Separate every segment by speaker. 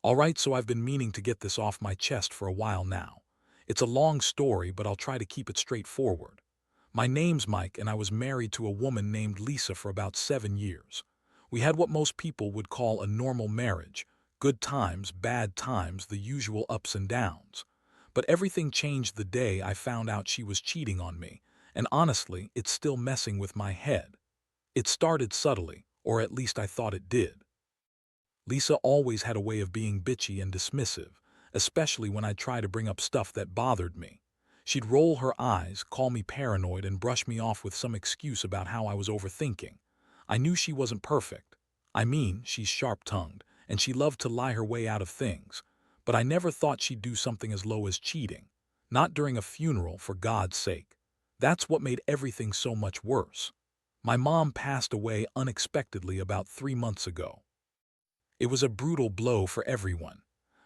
Speaker 1: Alright, so I've been meaning to get this off my chest for a while now. It's a long story, but I'll try to keep it straightforward. My name's Mike, and I was married to a woman named Lisa for about 7 years. We had what most people would call a normal marriage. Good times, bad times, the usual ups and downs. But everything changed the day I found out she was cheating on me, and honestly, it's still messing with my head. It started subtly, or at least I thought it did. Lisa always had a way of being bitchy and dismissive, especially when I'd try to bring up stuff that bothered me. She'd roll her eyes, call me paranoid, and brush me off with some excuse about how I was overthinking. I knew she wasn't perfect. I mean, she's sharp-tongued, and she loved to lie her way out of things. But I never thought she'd do something as low as cheating. Not during a funeral, for God's sake. That's what made everything so much worse. My mom passed away unexpectedly about 3 months ago. It was a brutal blow for everyone.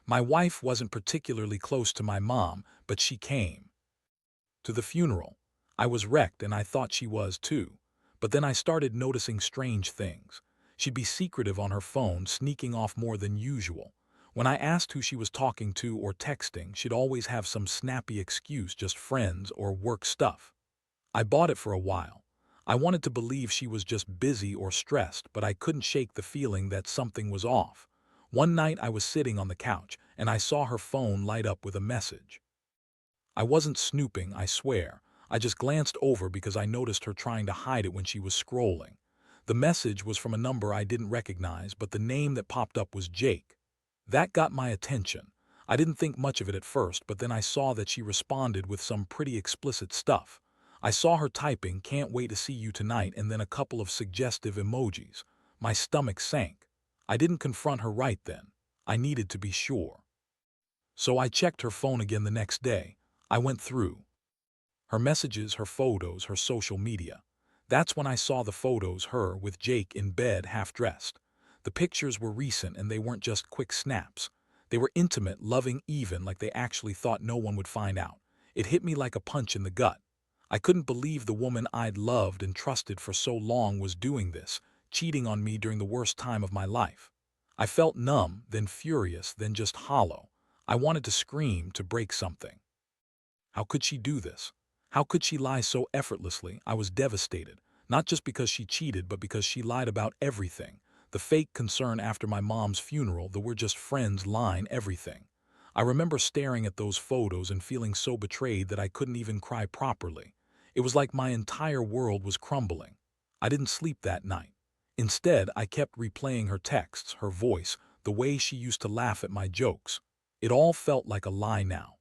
Speaker 1: My wife wasn't particularly close to my mom, but she came to the funeral. I was wrecked, and I thought she was too. But then I started noticing strange things. She'd be secretive on her phone, sneaking off more than usual. When I asked who she was talking to or texting, she'd always have some snappy excuse, just friends or work stuff. I bought it for a while. I wanted to believe she was just busy or stressed, but I couldn't shake the feeling that something was off. One night I was sitting on the couch, and I saw her phone light up with a message. I wasn't snooping, I swear. I just glanced over because I noticed her trying to hide it when she was scrolling. The message was from a number I didn't recognize, but the name that popped up was Jake. That got my attention. I didn't think much of it at first, but then I saw that she responded with some pretty explicit stuff. I saw her typing, "Can't wait to see you tonight," and then a couple of suggestive emojis. My stomach sank. I didn't confront her right then. I needed to be sure. So I checked her phone again the next day. I went through her messages, her photos, her social media. That's when I saw the photos, her with Jake in bed, half-dressed. The pictures were recent, and they weren't just quick snaps. They were intimate, loving, even like they actually thought no one would find out. It hit me like a punch in the gut. I couldn't believe the woman I'd loved and trusted for so long was doing this, cheating on me during the worst time of my life. I felt numb, then furious, then just hollow. I wanted to scream, to break something. How could she do this? How could she lie so effortlessly? I was devastated, not just because she cheated, but because she lied about everything. The fake concern after my mom's funeral, the "we're just friends" line, everything. I remember staring at those photos and feeling so betrayed that I couldn't even cry properly. It was like my entire world was crumbling. I didn't sleep that night. Instead, I kept replaying her texts, her voice, the way she used to laugh at my jokes. It all felt like a lie now.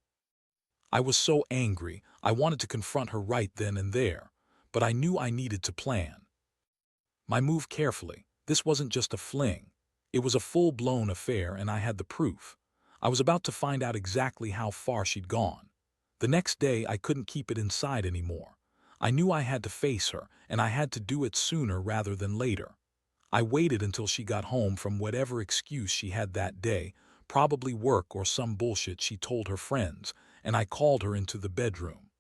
Speaker 1: I was so angry, I wanted to confront her right then and there, but I knew I needed to plan my move carefully. This wasn't just a fling. It was a full-blown affair, and I had the proof. I was about to find out exactly how far she'd gone. The next day, I couldn't keep it inside anymore. I knew I had to face her, and I had to do it sooner rather than later. I waited until she got home from whatever excuse she had that day, probably work or some bullshit she told her friends, and I called her into the bedroom.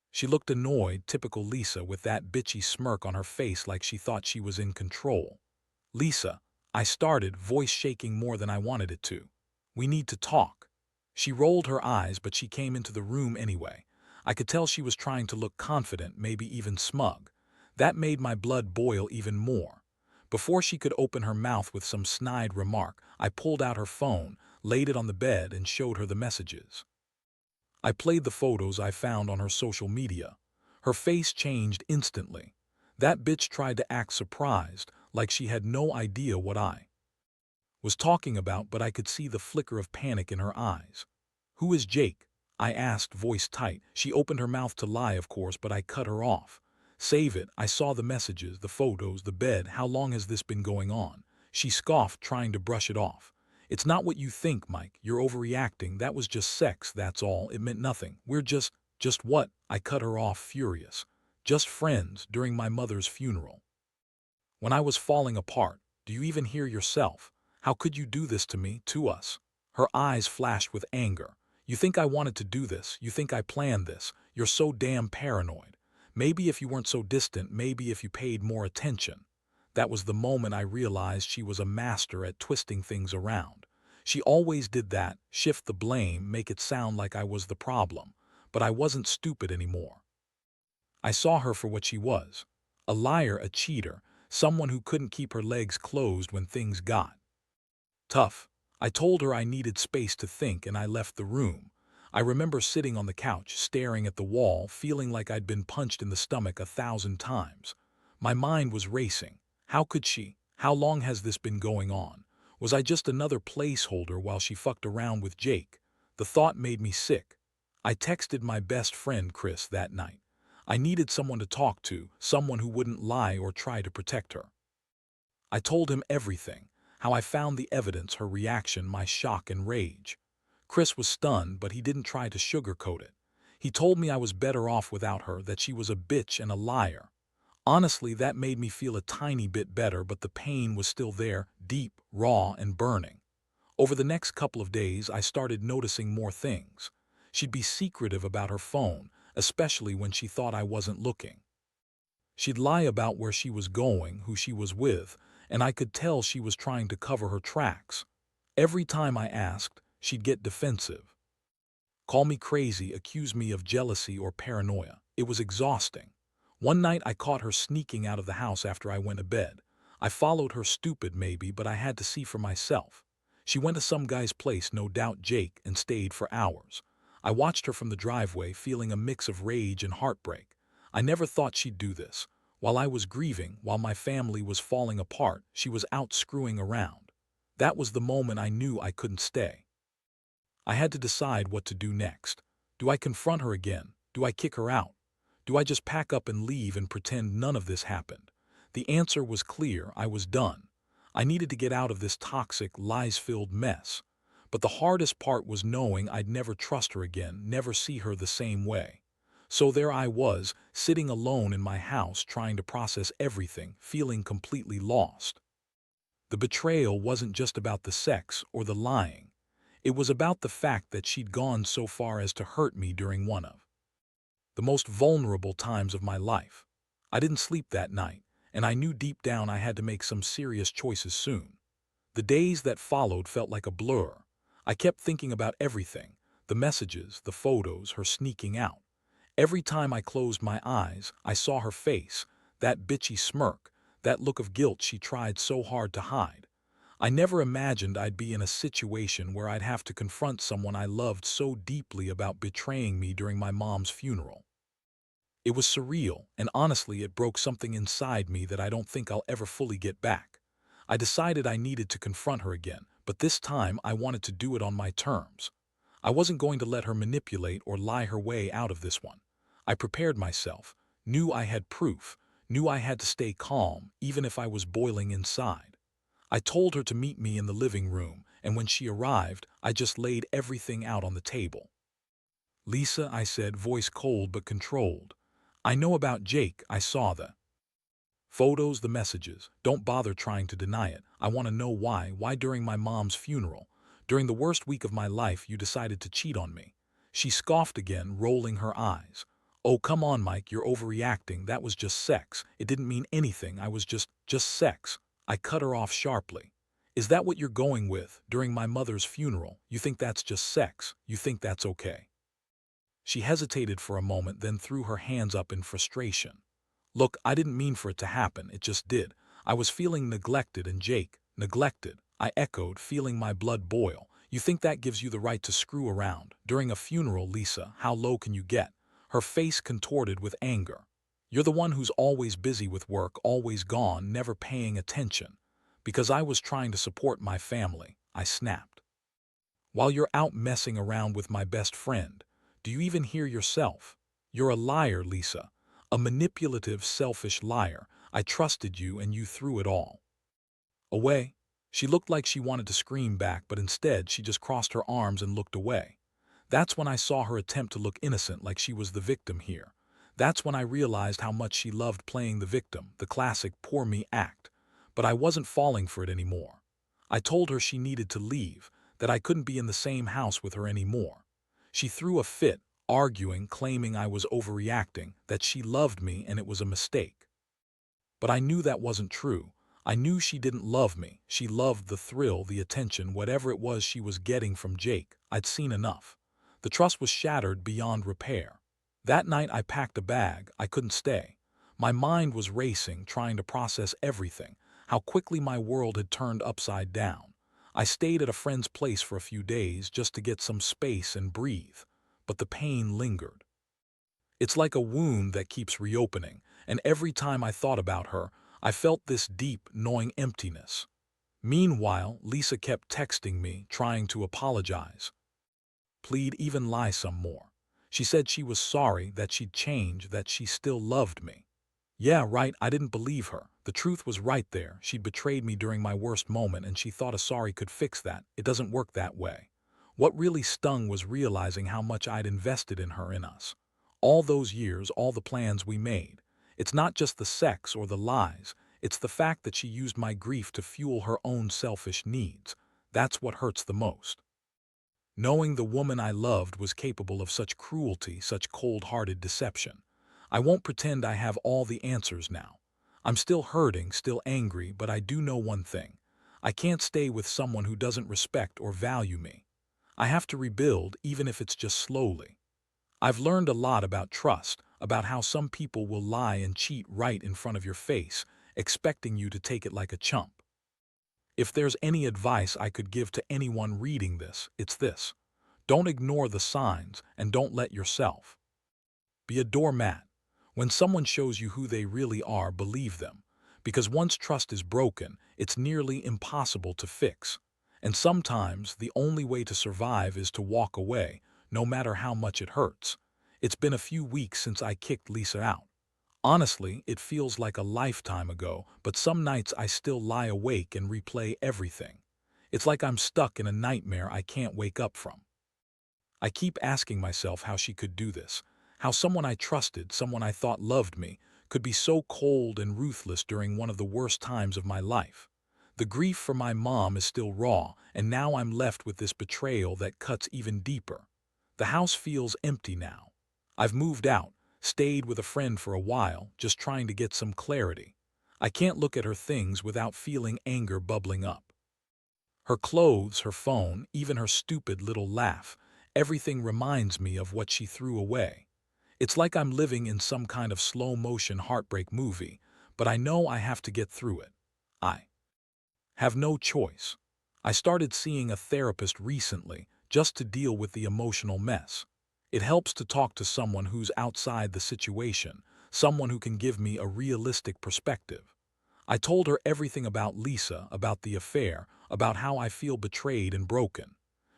Speaker 1: She looked annoyed, typical Lisa, with that bitchy smirk on her face like she thought she was in control. "Lisa," I started, voice shaking more than I wanted it to. "We need to talk." She rolled her eyes, but she came into the room anyway. I could tell she was trying to look confident, maybe even smug. That made my blood boil even more. Before she could open her mouth with some snide remark, I pulled out her phone, laid it on the bed, and showed her the messages. I played the photos I found on her social media. Her face changed instantly. That bitch tried to act surprised, like she had no idea what I was talking about, but I could see the flicker of panic in her eyes. "Who is Jake?" I asked, voice tight. She opened her mouth to lie, of course, but I cut her off. "Save it. I saw the messages, the photos, the bed. How long has this been going on?" She scoffed, trying to brush it off. "It's not what you think, Mike. You're overreacting. That was just sex, that's all. It meant nothing. We're just what?" I cut her off, furious. "Just friends during my mother's funeral. When I was falling apart. Do you even hear yourself? How could you do this to me, to us?" Her eyes flashed with anger. "You think I wanted to do this? You think I planned this? You're so damn paranoid. Maybe if you weren't so distant, maybe if you paid more attention." That was the moment I realized she was a master at twisting things around. She always did that, shift the blame, make it sound like I was the problem. But I wasn't stupid anymore. I saw her for what she was. A liar, a cheater, someone who couldn't keep her legs closed when things got tough. I told her I needed space to think and I left the room. I remember sitting on the couch, staring at the wall, feeling like I'd been punched in the stomach 1,000 times. My mind was racing. How could she? How long has this been going on? Was I just another placeholder while she fucked around with Jake? The thought made me sick. I texted my best friend Chris that night. I needed someone to talk to, someone who wouldn't lie or try to protect her. I told him everything, how I found the evidence, her reaction, my shock and rage. Chris was stunned, but he didn't try to sugarcoat it. He told me I was better off without her, that she was a bitch and a liar. Honestly, that made me feel a tiny bit better, but the pain was still there, deep, raw, and burning. Over the next couple of days, I started noticing more things. She'd be secretive about her phone, especially when she thought I wasn't looking. She'd lie about where she was going, who she was with, and I could tell she was trying to cover her tracks. Every time I asked, she'd get defensive. Call me crazy, accuse me of jealousy or paranoia. It was exhausting. One night I caught her sneaking out of the house after I went to bed. I followed her, stupid maybe, but I had to see for myself. She went to some guy's place, no doubt Jake, and stayed for hours. I watched her from the driveway, feeling a mix of rage and heartbreak. I never thought she'd do this. While I was grieving, while my family was falling apart, she was out screwing around. That was the moment I knew I couldn't stay. I had to decide what to do next. Do I confront her again? Do I kick her out? Do I just pack up and leave and pretend none of this happened? The answer was clear. I was done. I needed to get out of this toxic, lies-filled mess. But the hardest part was knowing I'd never trust her again, never see her the same way. So there I was, sitting alone in my house, trying to process everything, feeling completely lost. The betrayal wasn't just about the sex or the lying. It was about the fact that she'd gone so far as to hurt me during one of the most vulnerable times of my life. I didn't sleep that night, and I knew deep down I had to make some serious choices soon. The days that followed felt like a blur. I kept thinking about everything, the messages, the photos, her sneaking out. Every time I closed my eyes, I saw her face, that bitchy smirk, that look of guilt she tried so hard to hide. I never imagined I'd be in a situation where I'd have to confront someone I loved so deeply about betraying me during my mom's funeral. It was surreal, and honestly, it broke something inside me that I don't think I'll ever fully get back. I decided I needed to confront her again, but this time I wanted to do it on my terms. I wasn't going to let her manipulate or lie her way out of this one. I prepared myself, knew I had proof, knew I had to stay calm, even if I was boiling inside. I told her to meet me in the living room, and when she arrived, I just laid everything out on the table. "Lisa," I said, voice cold but controlled. "I know about Jake. I saw the photos, the messages. Don't bother trying to deny it. I want to know why. Why during my mom's funeral, during the worst week of my life, you decided to cheat on me?" She scoffed again, rolling her eyes. "Oh, come on, Mike, you're overreacting. That was just sex. It didn't mean anything. I was just sex." I cut her off sharply. "Is that what you're going with? During my mother's funeral, you think that's just sex? You think that's okay?" She hesitated for a moment, then threw her hands up in frustration. "Look, I didn't mean for it to happen. It just did. I was feeling neglected, and Jake, neglected," I echoed, feeling my blood boil. "You think that gives you the right to screw around? During a funeral, Lisa, how low can you get?" Her face contorted with anger. "You're the one who's always busy with work, always gone, never paying attention." "Because I was trying to support my family," I snapped. "While you're out messing around with my best friend. Do you even hear yourself? You're a liar, Lisa. A manipulative, selfish liar. I trusted you and you threw it all away." She looked like she wanted to scream back, but instead she just crossed her arms and looked away. That's when I saw her attempt to look innocent, like she was the victim here. That's when I realized how much she loved playing the victim, the classic poor me act. But I wasn't falling for it anymore. I told her she needed to leave, that I couldn't be in the same house with her anymore. She threw a fit, arguing, claiming I was overreacting, that she loved me and it was a mistake. But I knew that wasn't true. I knew she didn't love me. She loved the thrill, the attention, whatever it was she was getting from Jake. I'd seen enough. The trust was shattered beyond repair. That night I packed a bag. I couldn't stay. My mind was racing, trying to process everything, how quickly my world had turned upside down. I stayed at a friend's place for a few days just to get some space and breathe, but the pain lingered. It's like a wound that keeps reopening, and every time I thought about her, I felt this deep, gnawing emptiness. Meanwhile, Lisa kept texting me, trying to apologize, plead, even lie some more. She said she was sorry, that she'd changed, that she still loved me. Yeah, right, I didn't believe her. The truth was right there. She'd betrayed me during my worst moment, and she thought a sorry could fix that. It doesn't work that way. What really stung was realizing how much I'd invested in her, in us. All those years, all the plans we made. It's not just the sex or the lies. It's the fact that she used my grief to fuel her own selfish needs. That's what hurts the most. Knowing the woman I loved was capable of such cruelty, such cold-hearted deception. I won't pretend I have all the answers now. I'm still hurting, still angry, but I do know one thing. I can't stay with someone who doesn't respect or value me. I have to rebuild, even if it's just slowly. I've learned a lot about trust, about how some people will lie and cheat right in front of your face, expecting you to take it like a chump. If there's any advice I could give to anyone reading this, it's this. Don't ignore the signs, and don't let yourself be a doormat. When someone shows you who they really are, believe them. Because once trust is broken, it's nearly impossible to fix. And sometimes the only way to survive is to walk away, no matter how much it hurts. It's been a few weeks since I kicked Lisa out. Honestly, it feels like a lifetime ago, but some nights I still lie awake and replay everything. It's like I'm stuck in a nightmare I can't wake up from. I keep asking myself how she could do this, how someone I trusted, someone I thought loved me, could be so cold and ruthless during one of the worst times of my life. The grief for my mom is still raw, and now I'm left with this betrayal that cuts even deeper. The house feels empty now. I've moved out, stayed with a friend for a while, just trying to get some clarity. I can't look at her things without feeling anger bubbling up. Her clothes, her phone, even her stupid little laugh, everything reminds me of what she threw away. It's like I'm living in some kind of slow-motion heartbreak movie, but I know I have to get through it. I have no choice. I started seeing a therapist recently just to deal with the emotional mess. It helps to talk to someone who's outside the situation, someone who can give me a realistic perspective. I told her everything about Lisa, about the affair, about how I feel betrayed and broken.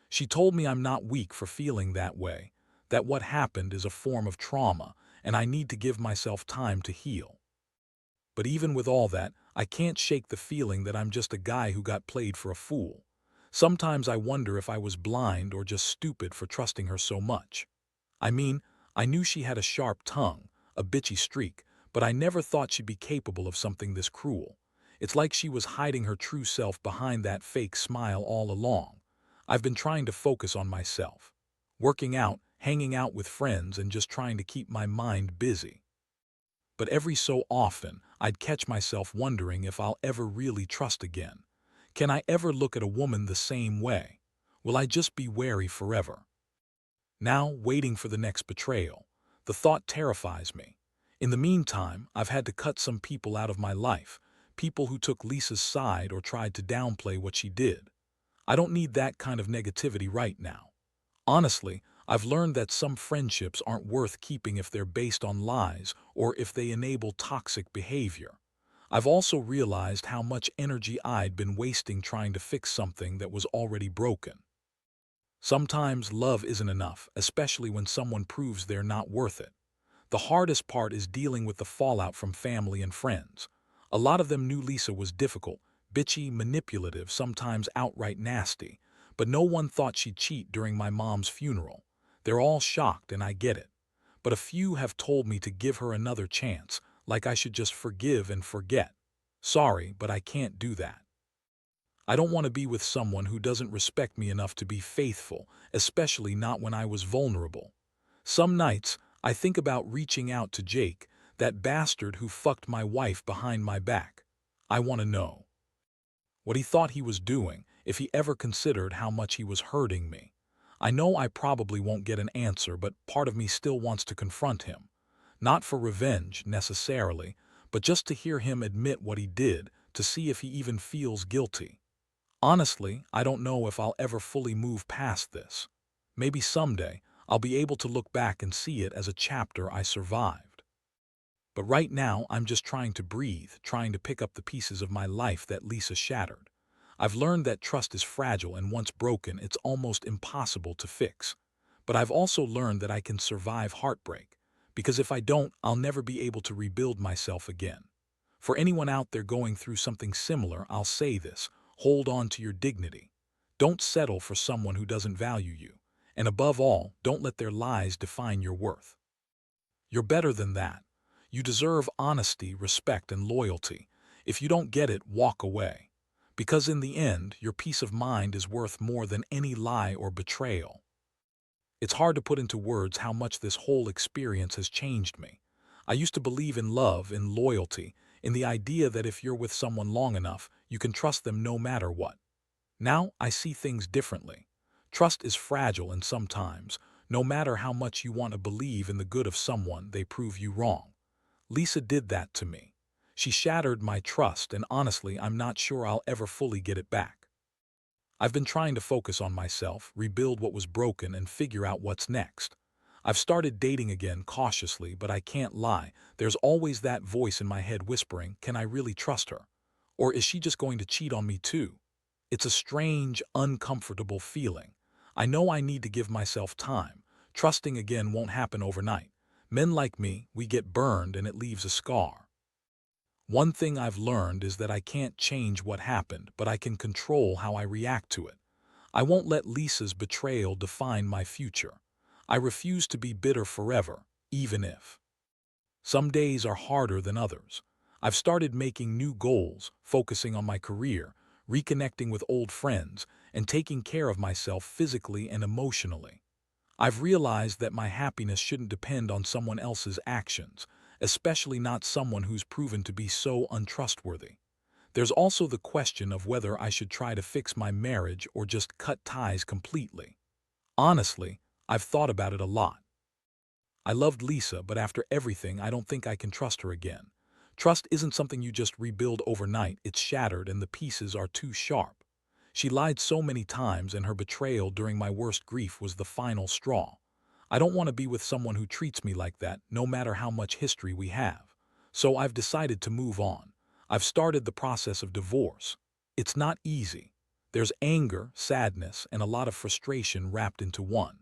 Speaker 1: She told me I'm not weak for feeling that way, that what happened is a form of trauma, and I need to give myself time to heal. But even with all that, I can't shake the feeling that I'm just a guy who got played for a fool. Sometimes I wonder if I was blind or just stupid for trusting her so much. I mean, I knew she had a sharp tongue, a bitchy streak, but I never thought she'd be capable of something this cruel. It's like she was hiding her true self behind that fake smile all along. I've been trying to focus on myself, working out, hanging out with friends, and just trying to keep my mind busy. But every so often, I'd catch myself wondering if I'll ever really trust again. Can I ever look at a woman the same way? Will I just be wary forever? Now, waiting for the next betrayal. The thought terrifies me. In the meantime, I've had to cut some people out of my life, people who took Lisa's side or tried to downplay what she did. I don't need that kind of negativity right now. Honestly, I've learned that some friendships aren't worth keeping if they're based on lies or if they enable toxic behavior. I've also realized how much energy I'd been wasting trying to fix something that was already broken. Sometimes love isn't enough, especially when someone proves they're not worth it. The hardest part is dealing with the fallout from family and friends. A lot of them knew Lisa was difficult, bitchy, manipulative, sometimes outright nasty, but no one thought she'd cheat during my mom's funeral. They're all shocked, and I get it. But a few have told me to give her another chance, like I should just forgive and forget. Sorry, but I can't do that. I don't want to be with someone who doesn't respect me enough to be faithful, especially not when I was vulnerable. Some nights, I think about reaching out to Jake, that bastard who fucked my wife behind my back. I want to know what he thought he was doing, if he ever considered how much he was hurting me. I know I probably won't get an answer, but part of me still wants to confront him. Not for revenge, necessarily, but just to hear him admit what he did, to see if he even feels guilty. Honestly, I don't know if I'll ever fully move past this. Maybe someday, I'll be able to look back and see it as a chapter I survived. But right now, I'm just trying to breathe, trying to pick up the pieces of my life that Lisa shattered. I've learned that trust is fragile, and once broken, it's almost impossible to fix. But I've also learned that I can survive heartbreak, because if I don't, I'll never be able to rebuild myself again. For anyone out there going through something similar, I'll say this: hold on to your dignity. Don't settle for someone who doesn't value you. And above all, don't let their lies define your worth. You're better than that. You deserve honesty, respect, and loyalty. If you don't get it, walk away. Because in the end, your peace of mind is worth more than any lie or betrayal. It's hard to put into words how much this whole experience has changed me. I used to believe in love, in loyalty, in the idea that if you're with someone long enough, you can trust them no matter what. Now, I see things differently. Trust is fragile, and sometimes, no matter how much you want to believe in the good of someone, they prove you wrong. Lisa did that to me. She shattered my trust, and honestly, I'm not sure I'll ever fully get it back. I've been trying to focus on myself, rebuild what was broken, and figure out what's next. I've started dating again cautiously, but I can't lie. There's always that voice in my head whispering, can I really trust her? Or is she just going to cheat on me too? It's a strange, uncomfortable feeling. I know I need to give myself time. Trusting again won't happen overnight. Men like me, we get burned and it leaves a scar. One thing I've learned is that I can't change what happened, but I can control how I react to it. I won't let Lisa's betrayal define my future. I refuse to be bitter forever, even if some days are harder than others. I've started making new goals, focusing on my career, reconnecting with old friends, and taking care of myself physically and emotionally. I've realized that my happiness shouldn't depend on someone else's actions, especially not someone who's proven to be so untrustworthy. There's also the question of whether I should try to fix my marriage or just cut ties completely. Honestly, I've thought about it a lot. I loved Lisa, but after everything, I don't think I can trust her again. Trust isn't something you just rebuild overnight. It's shattered and the pieces are too sharp. She lied so many times, and her betrayal during my worst grief was the final straw. I don't want to be with someone who treats me like that, no matter how much history we have. So I've decided to move on. I've started the process of divorce. It's not easy. There's anger, sadness, and a lot of frustration wrapped into one.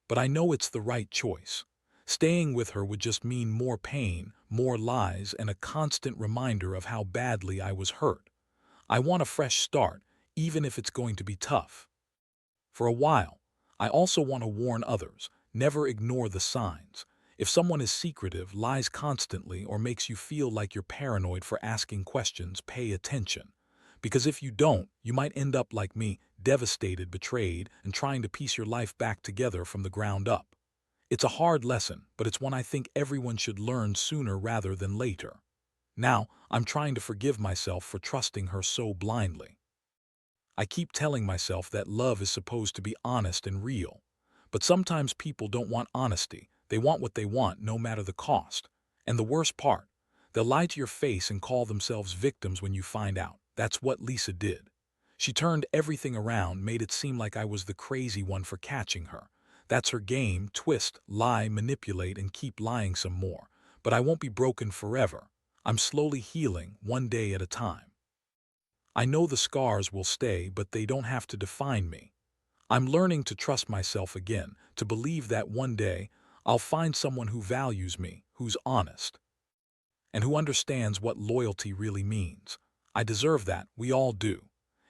Speaker 1: But I know it's the right choice. Staying with her would just mean more pain, more lies, and a constant reminder of how badly I was hurt. I want a fresh start, even if it's going to be tough. For a while, I also want to warn others: never ignore the signs. If someone is secretive, lies constantly, or makes you feel like you're paranoid for asking questions, pay attention. Because if you don't, you might end up like me, devastated, betrayed, and trying to piece your life back together from the ground up. It's a hard lesson, but it's one I think everyone should learn sooner rather than later. Now, I'm trying to forgive myself for trusting her so blindly. I keep telling myself that love is supposed to be honest and real. But sometimes people don't want honesty. They want what they want, no matter the cost. And the worst part, they'll lie to your face and call themselves victims when you find out. That's what Lisa did. She turned everything around, made it seem like I was the crazy one for catching her. That's her game: twist, lie, manipulate, and keep lying some more. But I won't be broken forever. I'm slowly healing, one day at a time. I know the scars will stay, but they don't have to define me. I'm learning to trust myself again, to believe that one day I'll find someone who values me, who's honest, and who understands what loyalty really means. I deserve that, we all do.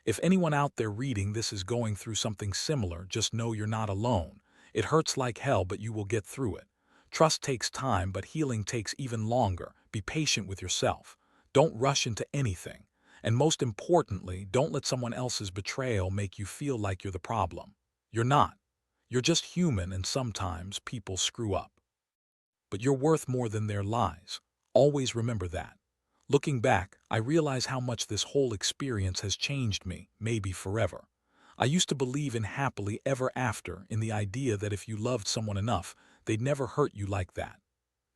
Speaker 1: If anyone out there reading this is going through something similar, just know you're not alone. It hurts like hell, but you will get through it. Trust takes time, but healing takes even longer. Be patient with yourself. Don't rush into anything. And most importantly, don't let someone else's betrayal make you feel like you're the problem. You're not. You're just human, and sometimes people screw up. But you're worth more than their lies. Always remember that. Looking back, I realize how much this whole experience has changed me, maybe forever. I used to believe in happily ever after, in the idea that if you loved someone enough, they'd never hurt you like that.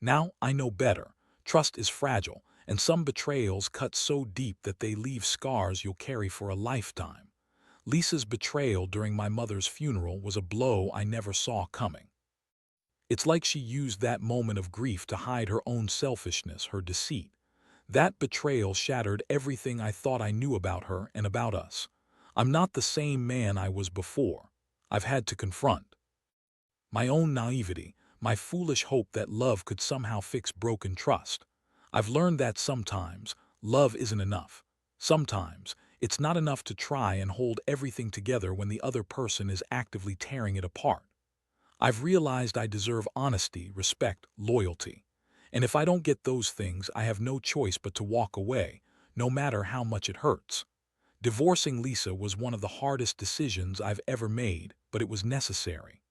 Speaker 1: Now I know better. Trust is fragile, and some betrayals cut so deep that they leave scars you'll carry for a lifetime. Lisa's betrayal during my mother's funeral was a blow I never saw coming. It's like she used that moment of grief to hide her own selfishness, her deceit. That betrayal shattered everything I thought I knew about her and about us. I'm not the same man I was before. I've had to confront my own naivety, my foolish hope that love could somehow fix broken trust. I've learned that sometimes love isn't enough. Sometimes it's not enough to try and hold everything together when the other person is actively tearing it apart. I've realized I deserve honesty, respect, loyalty. And if I don't get those things, I have no choice but to walk away, no matter how much it hurts. Divorcing Lisa was one of the hardest decisions I've ever made, but it was necessary.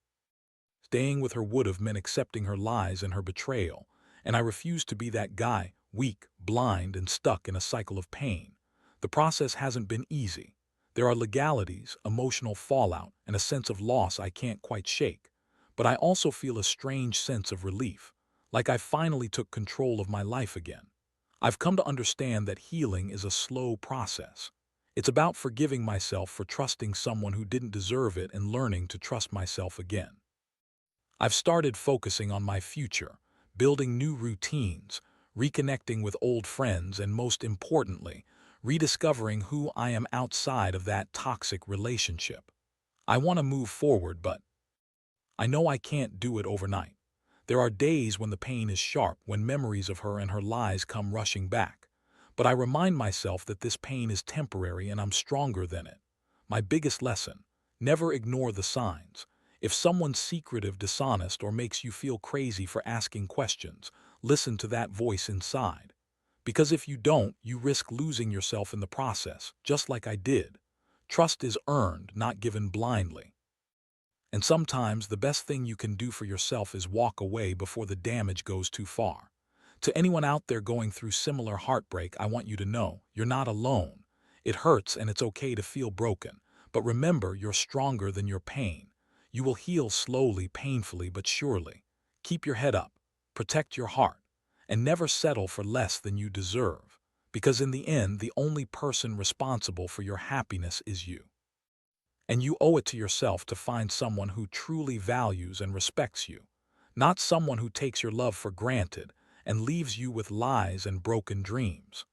Speaker 1: Staying with her would have meant accepting her lies and her betrayal, and I refused to be that guy, weak, blind, and stuck in a cycle of pain. The process hasn't been easy. There are legalities, emotional fallout, and a sense of loss I can't quite shake. But I also feel a strange sense of relief, like I finally took control of my life again. I've come to understand that healing is a slow process. It's about forgiving myself for trusting someone who didn't deserve it and learning to trust myself again. I've started focusing on my future, building new routines, reconnecting with old friends, and most importantly, rediscovering who I am outside of that toxic relationship. I want to move forward, but I know I can't do it overnight. There are days when the pain is sharp, when memories of her and her lies come rushing back. But I remind myself that this pain is temporary and I'm stronger than it. My biggest lesson: never ignore the signs. If someone's secretive, dishonest, or makes you feel crazy for asking questions, listen to that voice inside. Because if you don't, you risk losing yourself in the process, just like I did. Trust is earned, not given blindly. And sometimes the best thing you can do for yourself is walk away before the damage goes too far. To anyone out there going through similar heartbreak, I want you to know you're not alone. It hurts and it's okay to feel broken, but remember, you're stronger than your pain. You will heal slowly, painfully, but surely. Keep your head up, protect your heart, and never settle for less than you deserve. Because in the end, the only person responsible for your happiness is you. And you owe it to yourself to find someone who truly values and respects you, not someone who takes your love for granted and leaves you with lies and broken dreams.